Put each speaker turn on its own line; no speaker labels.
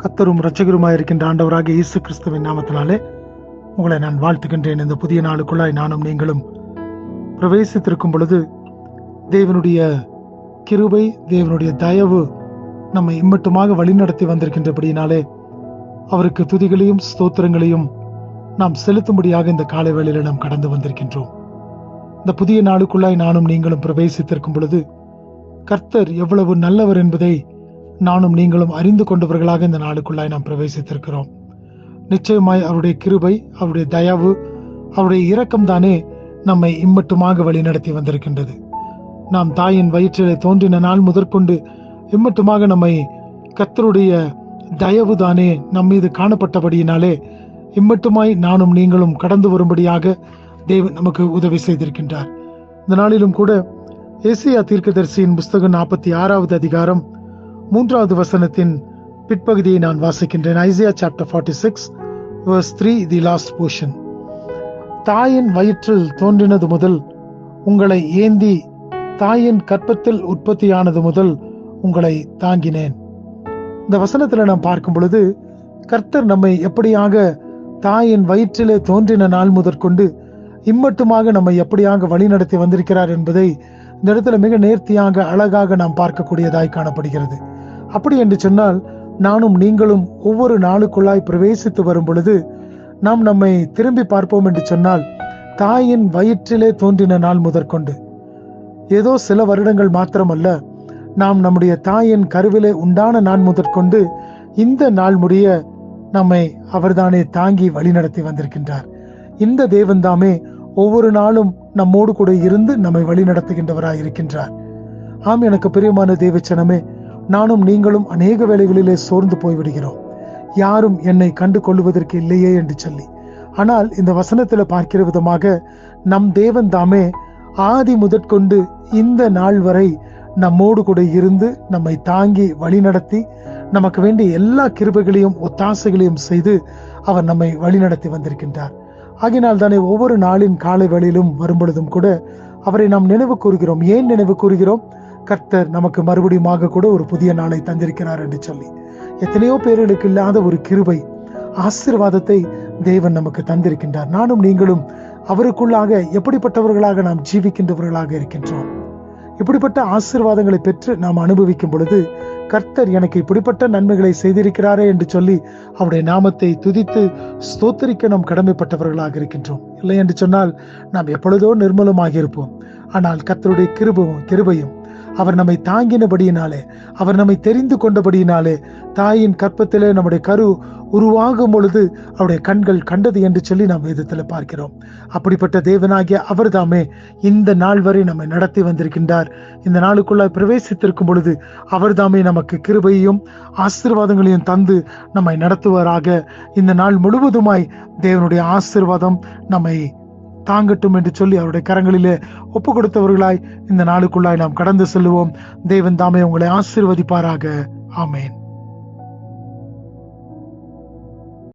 கர்த்தரும் இரட்சகருமாயிருக்கின்ற ஆண்டவராக இயேசு கிறிஸ்துவின் நாமத்தினாலே உங்களை நான் வாழ்த்துகின்றேன். இந்த புதிய நாளுக்குள்ளாய் நானும் நீங்களும் பிரவேசித்திருக்கும் பொழுது தேவனுடைய கிருபை, தேவனுடைய தயவு நம்மை இம்மட்டுமாக வழிநடத்தி வந்திருக்கின்றபடியினாலே அவருக்கு துதிகளையும் ஸ்தோத்திரங்களையும் நாம் செலுத்தும்படியாக இந்த காலை வேளையில நாம் கடந்து வந்திருக்கின்றோம். இந்த புதிய நாளுக்குள்ளாய் நானும் நீங்களும் பிரவேசித்திருக்கும் பொழுது கர்த்தர் எவ்வளவு நல்லவர் என்பதை நானும் நீங்களும் அறிந்து கொண்டவர்களாக இந்த நாளுக்குள்ளாய் நாம் பிரவேசித்திருக்கிறோம். நிச்சயமாய் அவருடைய கிருபை, அவருடைய தயவு, அவருடைய இரக்கம் தானே நம்மை இம்மட்டுமாக வழிநடத்தி வந்திருக்கின்றது. நாம் தாயின் வயிற்றிலே தோன்றின நாள் முதற்கொண்டு இம்மட்டுமாக நம்மை கர்த்தருடைய தயவு தானே நம் மீது காணப்பட்டபடியினாலே இம்மட்டுமாய் நானும் நீங்களும் கடந்து வரும்படியாக தேவன் நமக்கு உதவி செய்திருக்கின்றார். இந்த நாளிலும் கூட ஏசாயா தீர்க்கதரிசியின் புஸ்தகம் 46வது அதிகாரம் 3வது வசனத்தின் பிற்பகுதியை நான் வாசிக்கின்றேன். Isaiah chapter 46 verse 3, the last portion. தாயின் வயிற்றில் தோன்றினது முதல் உங்களை ஏந்தி, தாயின் கற்பத்தில் உற்பத்தியானது முதல் உங்களை தாங்கினேன். இந்த வசனத்துல நாம் பார்க்கும் பொழுது கர்த்தர் நம்மை எப்படியாக தாயின் வயிற்றிலே தோன்றின நாள் முதற்கொண்டு இம்மட்டுமாக நம்மை எப்படியாக வழிநடத்தி வந்திருக்கிறார் என்பதை இந்த இடத்துல மிக நேர்த்தியாக அழகாக நாம் பார்க்கக்கூடியதாய் காணப்படுகிறது. அப்படி என்று சொன்னால் நானும் நீங்களும் ஒவ்வொரு நாளுக்குள்ளாய் பிரவேசித்து வரும் பொழுது நாம் நம்மை திரும்பி பார்ப்போம் என்று சொன்னால் தாயின் வயிற்றிலே தோன்றின நாள் முதற்கொண்டு ஏதோ சில வருடங்கள் மாத்திரமல்ல, நாம் நம்முடைய தாயின் கருவிலே உண்டான நாள் முதற்கொண்டு இந்த நாள் முடிய நம்மை அவர்தானே தாங்கி வழிநடத்தி வந்திருக்கின்றார். இந்த தேவன் தாமே ஒவ்வொரு நாளும் நம்மோடு கூட இருந்து நம்மை வழி நடத்துகின்றவராய் இருக்கின்றார். ஆம், எனக்கு பிரியமான தேவச்சனமே, நானும் நீங்களும் அநேக வேளைகளிலே சோர்ந்து போய்விடுகிறோம். யாரும் என்னை கண்டு கொள்ளுவதற்கு இல்லையே என்று சொல்லி. ஆனால் இந்த வசனத்துல பார்க்கிற விதமாக நம் தேவன் தாமே ஆதி முதற்கொண்டு இந்த நாள் வரை நம்மோடு கூட இருந்து நம்மை தாங்கி வழி நடத்தி நமக்கு வேண்டிய எல்லா கிருபைகளையும் ஒத்தாசைகளையும் செய்து அவர் நம்மை வழி நடத்தி வந்திருக்கின்றார். ஆகினால் தானே ஒவ்வொரு நாளின் காலை வேளையிலும் வரும்பொழுதும் கூட அவரை நாம் நினைவு கூறுகிறோம். ஏன் நினைவு கூறுகிறோம்? கர்த்தர் நமக்கு மறுபடியும் கூட ஒரு புதிய நாளை தந்திருக்கிறார் என்று சொல்லி. எத்தனையோ பேர்களுக்கு இல்லாத ஒரு கிருபை, ஆசீர்வாதத்தை தேவன் நமக்கு தந்திருக்கின்றார். நானும் நீங்களும் அவருக்குள்ளாக எப்படிப்பட்டவர்களாக நாம் ஜீவிக்கின்றவர்களாக இருக்கின்றோம். இப்படிப்பட்ட ஆசீர்வாதங்களை பெற்று நாம் அனுபவிக்கும் பொழுது கர்த்தர் எனக்கு இப்படிப்பட்ட நன்மைகளை செய்திருக்கிறாரே என்று சொல்லி அவருடைய நாமத்தை துதித்து ஸ்தோத்தரிக்க நாம் கடமைப்பட்டவர்களாக இருக்கின்றோம். இல்லை என்று சொன்னால் நாம் எப்பொழுதோ நிர்மலமாக இருப்போம். ஆனால் கர்த்தருடைய கிருபையும் அவர் நம்மை தாங்கினபடியினாலே, அவர் நம்மை தெரிந்து கொண்டபடியினாலே, தாயின் கற்பத்திலே நம்முடைய கரு உருவாகும் பொழுது அவருடைய கண்கள் கண்டது என்று சொல்லி நாம் வேதத்துல பார்க்கிறோம். அப்படிப்பட்ட தேவனாகிய அவர் தாமே இந்த நாள் வரை நம்மை நடத்தி வந்திருக்கின்றார். இந்த நாளுக்குள்ளாய் பிரவேசித்திருக்கும் பொழுது அவர் தாமே நமக்கு கிருபையையும் ஆசீர்வாதங்களையும் தந்து நம்மை நடத்துவாராக. இந்த நாள் முழுவதுமாய் தேவனுடைய ஆசீர்வாதம் நம்மை தாங்கட்டும் என்று சொல்லி அவருடைய கரங்களிலே ஒப்பு கொடுத்தவர்களாய் இந்த நாளுக்குள்ளாய் நாம் கடந்து செல்லுவோம். தேவன் தாமே உங்களை ஆசீர்வதிப்பாராக. ஆமேன்.